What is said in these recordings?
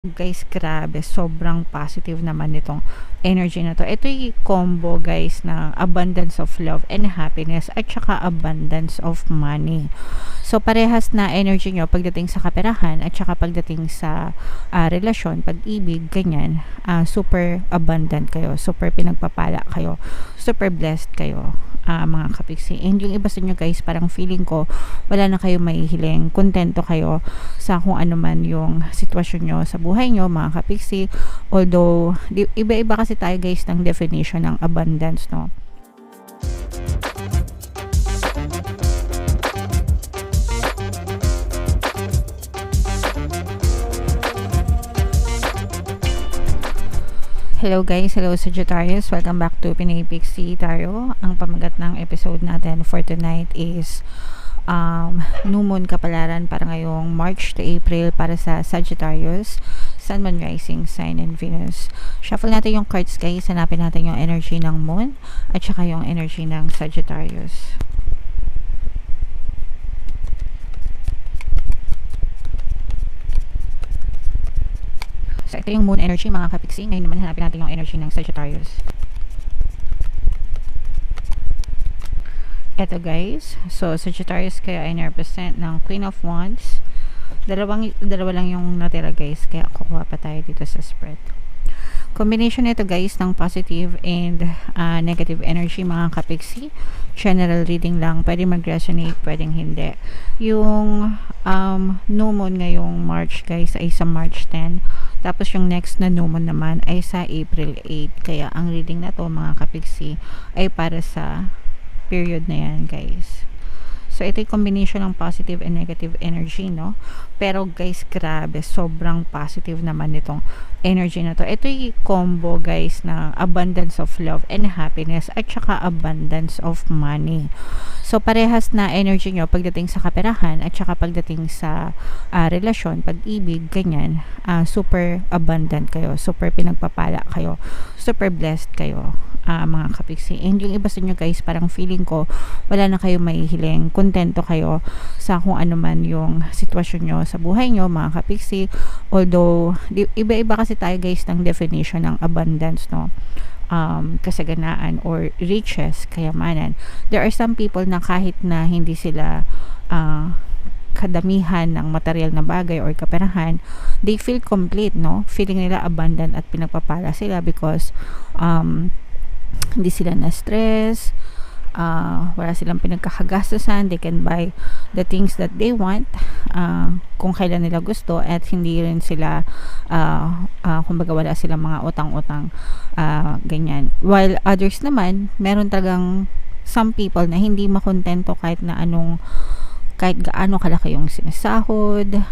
Guys, grabe, sobrang positive naman nitong energy na to. Ito yung combo guys ng abundance of love and happiness at saka abundance of money. So parehas na energy nyo pagdating sa kaperahan at saka pagdating sa relasyon, pag-ibig, ganyan, super abundant kayo, super pinagpapala kayo, super blessed kayo, mga kapiksi. And yung iba sa inyo guys, parang feeling ko wala na kayo mahihiling, kontento kayo sa kung ano man yung sitwasyon nyo sa buhay nyo, mga kapiksi. Although iba-iba kasi tayo guys ng definition ng abundance, no? Hello guys, hello Sagittarius, welcome back to Pinay Pixie Tarot. Ang pamagat ng episode natin for tonight is new moon kapalaran para ngayong March to April para sa Sagittarius, Sun, Moon, Rising, Sign, and Venus. Shuffle natin yung cards guys, hanapin natin yung energy ng moon at saka yung energy ng Sagittarius. So ito yung moon energy mga kapiksi. Ngayon naman hanapin natin yung energy ng Sagittarius. Ito guys, so Sagittarius kayo ay represent ng Queen of Wands. Dalawa lang yung natira guys, kaya kukuha pa tayo dito sa spread. Combination nito guys ng positive and negative energy mga kapiksi. General reading lang, pwede mag-resonate, pwedeng hindi. Yung new moon ngayong March guys ay sa March 10. Tapos yung next na new moon naman ay sa April 8. Kaya ang reading na to mga kapiksi ay para sa period na yan guys. So ito yung combination ng positive and negative energy, no? Pero guys, grabe, sobrang positive naman nitong energy na to. Ito yung combo guys ng abundance of love and happiness at saka abundance of money. So parehas na energy nyo pagdating sa kaperahan at saka pagdating sa relasyon, pag-ibig, ganyan, super abundant kayo, super pinagpapala kayo, super blessed kayo, mga kapiksi. And yung iba sa inyo guys, parang feeling ko wala na kayo mahihiling, kontento kayo sa kung ano man yung sitwasyon nyo sa buhay nyo, mga kapiksi. Although iba-iba kasi tayo guys ng definition ng abundance, no? Kasaganaan or riches, kayamanan. There are some people na kahit na hindi sila kadamihan ng material na bagay or kaperahan, they feel complete, no? Feeling nila abundant at pinagpapala sila because hindi sila na stress, wala silang pinagkakagastusan, they can buy the things that they want kung kailan nila gusto, at hindi rin sila kumbaga wala silang mga utang-utang, ganyan. While others naman, meron talagang some people na hindi makontento kahit gaano kalaki yung sinasahod,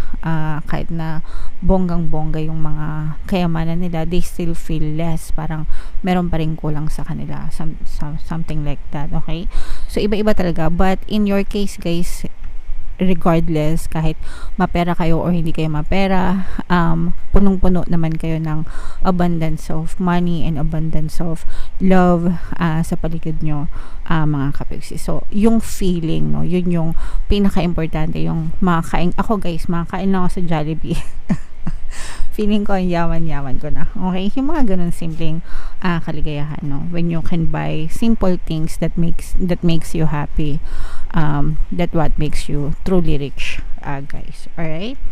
kahit na bonggang-bongga yung mga kayamanan nila, they still feel less, parang meron pa rin kulang sa kanila, something like that, okay? So iba-iba talaga, but in your case guys, regardless, kahit mapera kayo or hindi kayo mapera, punong-puno naman kayo ng abundance of money and abundance of love sa paligid nyo, mga kapiksi. So yung feeling, no, yun yung pinaka-importante, yung makakain. Ako guys, makakain lang ako sa Jollibee. Feeling ko ang yaman-yaman ko na. Okay? Yung mga ganun simpleng kaligayahan, no? When you can buy simple things that makes you happy, that what makes you truly rich, guys. Alright?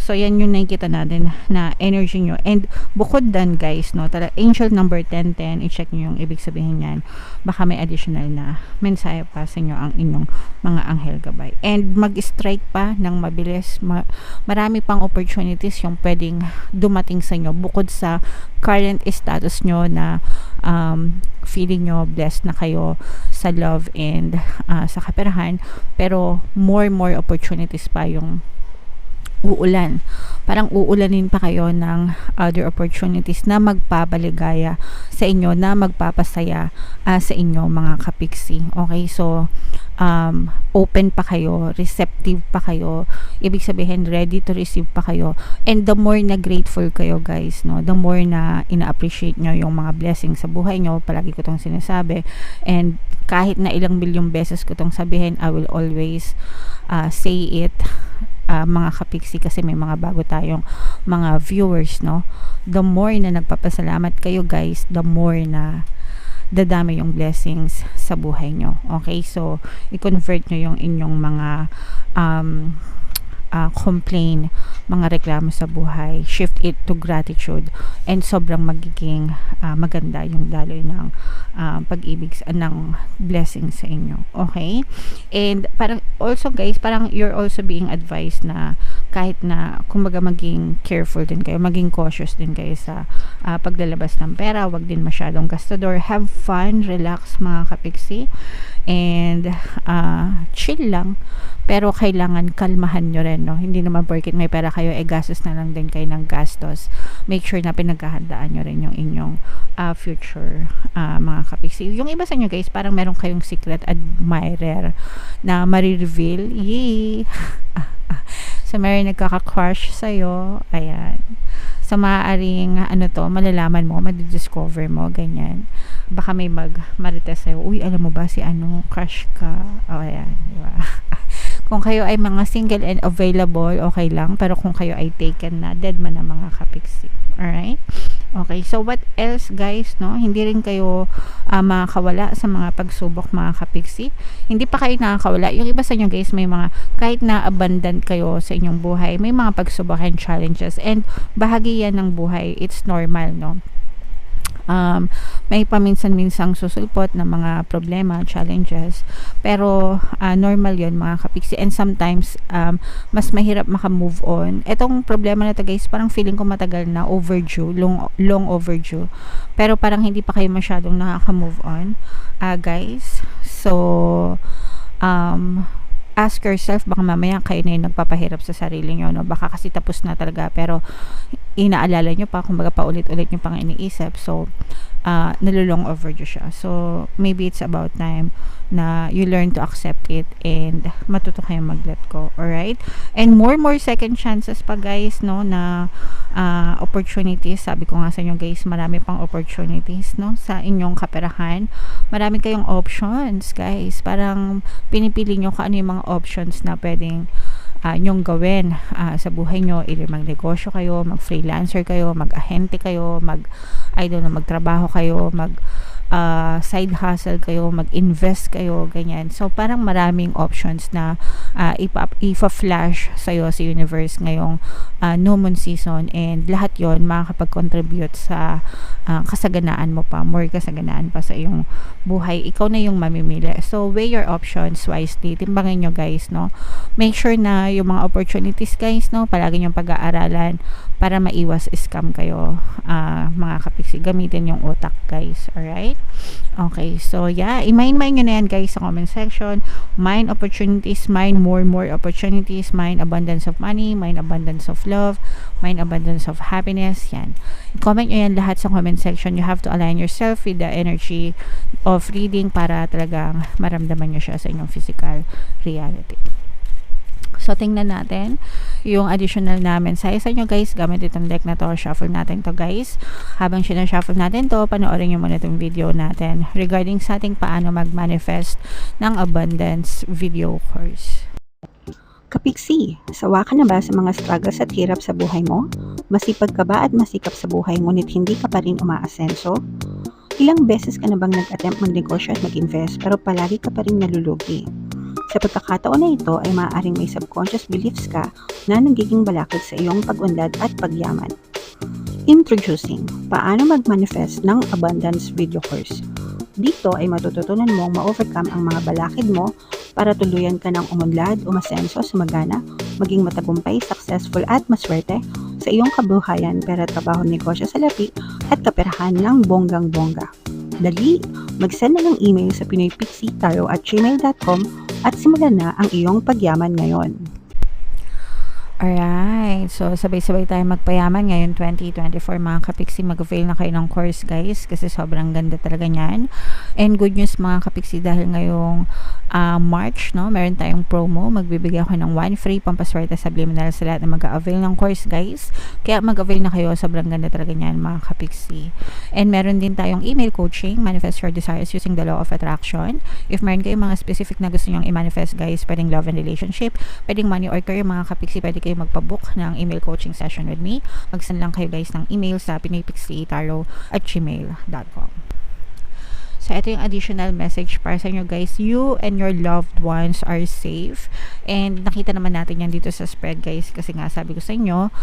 So yan yung nakikita natin na energy nyo. And bukod dan guys, no, angel number 1010, i-check nyo yung ibig sabihin yan. Baka may additional na mensahe pa sa inyo ang inyong mga anghel gabay. And mag-strike pa ng mabilis. Marami pang opportunities yung pwedeng dumating sa inyo bukod sa current status nyo na feeling nyo blessed na kayo sa love and sa kaperahan. Pero more opportunities pa yung uulan. Parang uulanin pa kayo ng other opportunities na magpapaligaya sa inyo, na magpapasaya sa inyo, mga kapiksi. Okay, so open pa kayo, receptive pa kayo, ibig sabihin ready to receive pa kayo. And the more na grateful kayo guys, no, the more na ina-appreciate nyo yung mga blessings sa buhay nyo. Palagi ko tong sinasabi, and kahit na ilang bilyong beses ko tong sabihin, I will always say it mga kapiksi, kasi may mga bago tayong mga viewers, no? The more na nagpapasalamat kayo guys, the more na dadami yung blessings sa buhay nyo. Okay, so i-convert nyo yung inyong mga complain, mga reklamo sa buhay, shift it to gratitude, and sobrang magiging maganda yung daloy ng pag-ibig ng blessing sa inyo. Okay, and parang also guys, parang you're also being advised na kahit na kumbaga maging careful din kayo, maging cautious din kayo sa paglalabas ng pera, wag din masyadong gastador, have fun, relax mga kapiksi, and chill lang, pero kailangan kalmahan nyo rin, no? Hindi naman porket may pera kayo, gastos na lang din kayo ng gastos. Make sure na pinaghahandaan nyo rin yung inyong future mga kapiksi. Yung iba sa inyo guys, parang meron kayong secret admirer na marireveal. Yay! So meron nagkaka-crush sa'yo, ayan. So maaaring malalaman mo, madidiscover mo, ganyan. Baka may marites sa'yo, uy, alam mo ba si crush ka? O, ayan, diba? Kung kayo ay mga single and available, okay lang. Pero kung kayo ay taken na, dead man na mga kapiksi. Alright? Okay, so what else guys, no? Hindi rin kayo makakawala sa mga pagsubok mga kapiksi. Hindi pa kayo nakakawala. Yung iba sa inyo guys, may mga, kahit na abundant kayo sa inyong buhay, may mga pagsubok and challenges. And bahagi yan ng buhay. It's normal, no? May paminsan-minsang susulpot na mga problema, challenges, pero normal yon mga kapiksi, and sometimes mas mahirap maka-move on. Etong problema na to guys, parang feeling ko matagal na, overdue, long overdue, pero parang hindi pa kayo masyadong nakaka-move on guys. So ask yourself, baka mamaya kayo na yung nagpapahirap sa sarili nyo, no? Baka kasi tapos na talaga, pero inaalala nyo pa, kumbaga paulit-ulit nyo pang iniisip. So nalulong overdue siya. So maybe it's about time na you learn to accept it and matuto kayong mag-let go. Alright? And more second chances pa guys, no, na opportunities. Sabi ko nga sa inyo guys, marami pang opportunities, no, sa inyong kaperahan. Marami kayong options guys. Parang pinipili nyo kung ano yung mga options na pwedeng nyong gawin sa buhay nyo. Either magnegosyo kayo, mag-freelancer kayo, mag-ahente kayo, magtrabaho kayo, side hustle kayo, mag-invest kayo, ganyan. So parang maraming options na ipa-flash sa'yo sa universe ngayong new moon season, and lahat yon makakapag-contribute sa kasaganaan mo pa, more kasaganaan pa sa iyong buhay. Ikaw na yung mamimili. So weigh your options wisely. Timbangin nyo guys, no? Make sure na yung mga opportunities guys, no, palagi nyong pag-aaralan para maiwas scam kayo mga kapiksi. Gamitin yung utak guys. Alright? Okay, so yeah, i-mind nyo na yan guys sa comment section. Mind opportunities, mind more opportunities, mind abundance of money, mind abundance of love, mind abundance of happiness. Yan, comment nyo yan lahat sa comment section. You have to align yourself with the energy of reading para talagang maramdaman nyo siya sa inyong physical reality. So, tingnan natin yung additional na mensahe sa inyo guys gamit itong deck na to. Shuffle natin to guys. Habang sinashuffle natin to, panoorin nyo muna itong video natin regarding sa ating paano mag-manifest ng abundance video course. Kapiksi, sawa ka na ba sa mga struggles at hirap sa buhay mo? Masipag ka ba at masikap sa buhay ngunit hindi ka pa rin umaasenso? Ilang beses ka na bang nag-attempt magnegosyo at mag-invest pero palagi ka pa rin nalulugi? Sa pagkakataon na ito ay maaaring may subconscious beliefs ka na nagiging balakid sa iyong pag-unlad at pagyaman. Introducing, paano mag-manifest ng abundance video course. Dito ay matututunan mong ma-overcome ang mga balakid mo para tuluyan ka ng umunlad, umasenso, sumagana, maging matagumpay, successful at maswerte sa iyong kabuhayan, pera, trabaho, negosyo, salapi at kaperahan ng bonggang-bongga. Dali, mag-send na ng email sa pinoypixie@gmail.com at simulan na ang iyong pagyaman ngayon. Alright, so sabay-sabay tayo magpayaman ngayon 2024 mga kapiksi. Mag-avail na kayo ng course guys kasi sobrang ganda talaga niyan. And good news mga kapiksi dahil ngayong March, no, meron tayong promo. Magbibigay ako ng 1 free pampaswerte subliminal sa lahat na mag-avail ng course guys. Kaya mag-avail na kayo, sobrang ganda talaga niyan mga kapiksi. And meron din tayong email coaching, manifest your desires using the law of attraction. If meron kayong mga specific na gusto nyong i-manifest guys, pwedeng love and relationship, pwedeng money or career mga kapiksi, pwede kayo magpabook ng email coaching session with me. Mag-send lang kayo guys ng email sa pinoypixietarot@gmail.com. So, ito yung additional message para sa inyo guys. You and your loved ones are safe. And nakita naman natin yan dito sa spread guys. Kasi nga sabi ko sa inyo,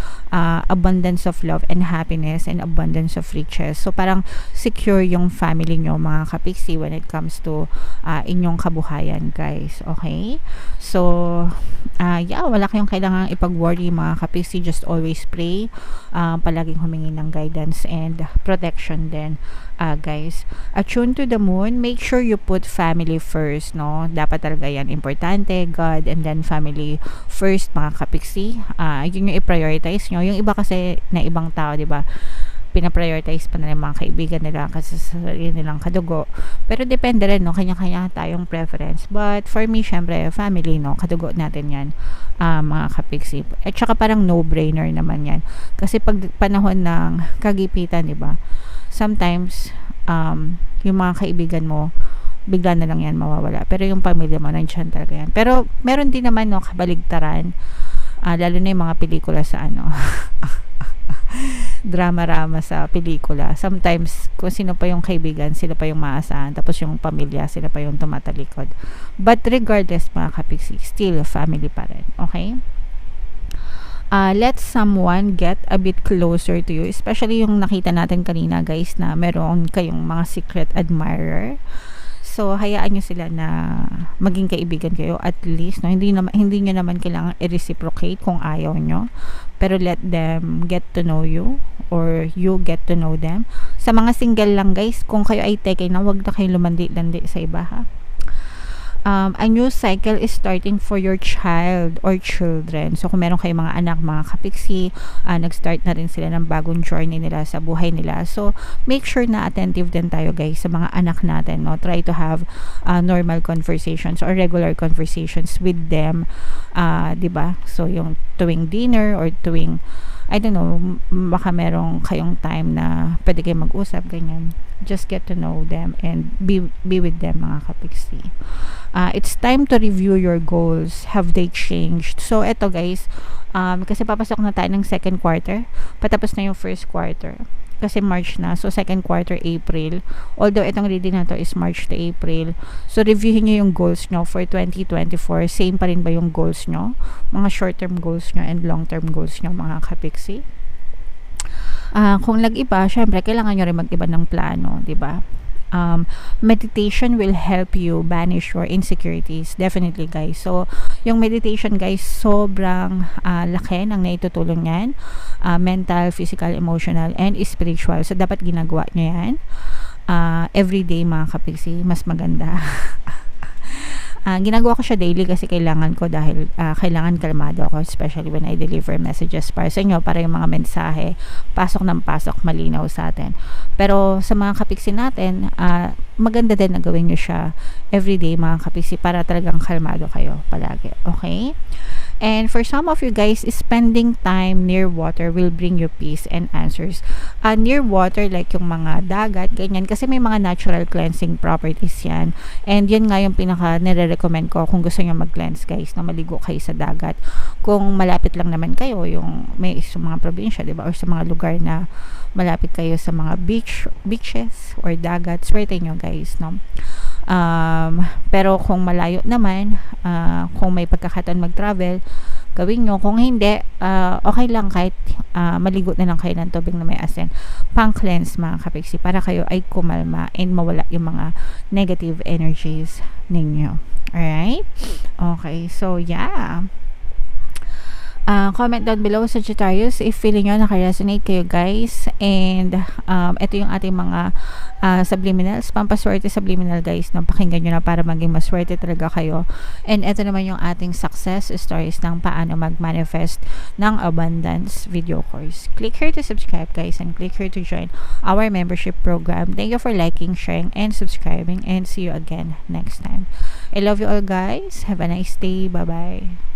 abundance of love and happiness and abundance of riches. So, parang secure yung family nyo mga kapiksi when it comes to inyong kabuhayan guys. Okay? So, wala kayong kailangang ipag-worry mga kapiksi. Just always pray. Palaging humingi ng guidance and protection din. Guys, attune to the moon, make sure you put family first, no? Dapat talaga yan importante, God and then family first mga kapiksi. Yun yung i-prioritize nyo. Yung iba kasi na ibang tao, di ba, pina-prioritize pa nila mga kaibigan nila kasi sa sarili nilang kadugo. Pero depende rin, no? Kanya-kanya tayong preference. But for me, syempre, family, no? Kadugo natin yan, mga kapiksi. At saka parang no-brainer naman yan. Kasi pag panahon ng kagipitan, di ba, sometimes, yung mga kaibigan mo, bigla na lang yan mawawala. Pero yung pamilya mo, nandiyan talaga yan. Pero, meron din naman, no, kabaligtaran. Lalo na yung mga pelikula sa drama-rama sa pelikula. Sometimes, kung sino pa yung kaibigan, sila pa yung maasahan. Tapos yung pamilya, sila pa yung tumatalikod. But regardless, mga kapiksi, still family pa rin. Okay? Let someone get a bit closer to you, especially yung nakita natin kanina guys na meron kayong mga secret admirer. So hayaan nyo sila na maging kaibigan kayo at least, no? Hindi nyo naman kailangan i-reciprocate kung ayaw nyo, pero let them get to know you or you get to know them. Sa mga single lang guys, kung kayo ay teke na, wag na kayo lumandi-landi sa iba ha. A new cycle is starting for your child or children. So, kung meron kayong mga anak, mga kapiksi, nag-start na rin sila ng bagong journey nila sa buhay nila. So, make sure na attentive din tayo guys sa mga anak natin. No? Try to have normal conversations or regular conversations with them. Diba? So, yung tuwing dinner or tuwing, I don't know, baka merong kayong time na pwede kayong mag-usap, ganyan. Just get to know them and be with them mga kapiksi. It's time to review your goals. Have they changed? So, eto guys, kasi papasok na tayo ng second quarter. Patapos na yung first quarter. Kasi March na. So, second quarter, April. Although, itong reading na to is March to April. So, reviewin nyo yung goals nyo for 2024. Same pa rin ba yung goals nyo? Mga short-term goals nyo and long-term goals nyo, mga kapiksi. Kung nag-iba, syempre, kailangan nyo rin mag-iba ng plano, di ba? Meditation will help you banish your insecurities. Definitely, guys. So, yung meditation, guys, sobrang laki ng naitutulong yan. Mental, physical, emotional, and spiritual. So, dapat ginagawa nyo yan. Everyday, mga kapiksi, mas maganda. Ginagawa ko siya daily kasi kailangan ko dahil kailangan kalmado ako, especially when I deliver messages para sa inyo, para yung mga mensahe pasok ng pasok, malinaw sa atin. Pero sa mga kapiksi natin, maganda din na gawin nyo siya everyday mga kapiksi para talagang kalmado kayo palagi. Okay? And for some of you guys, spending time near water will bring you peace and answers. Near water, like yung mga dagat, ganyan. Kasi may mga natural cleansing properties yan. And yun nga yung pinaka nire-recommend ko kung gusto nyo mag-cleanse guys, na maligo kayo sa dagat. Kung malapit lang naman kayo, yung may sa mga probinsya, diba? Or sa mga lugar na malapit kayo sa mga beaches or dagat, swerte nyo guys, no? Pero kung malayo naman, kung may pagkakataon mag-travel, gawin nyo. Kung hindi, okay lang kahit maligo na lang kayo ng tubig na may asin. Pang-cleanse mga kapiksi para kayo ay kumalma and mawala yung mga negative energies ninyo. Alright? Okay, so yeah. Comment down below, Sagittarius, if feeling nyo naka-resonate kayo guys. And ito yung ating mga subliminals, pampaswerte subliminal guys, no? Pakinggan nyo na para maging maswerte talaga kayo. And ito naman yung ating success stories ng paano mag-manifest ng abundance video course. Click here to subscribe guys, and click here to join our membership program. Thank you for liking, sharing, and subscribing, and see you again next time. I love you all guys. Have a nice day. Bye bye.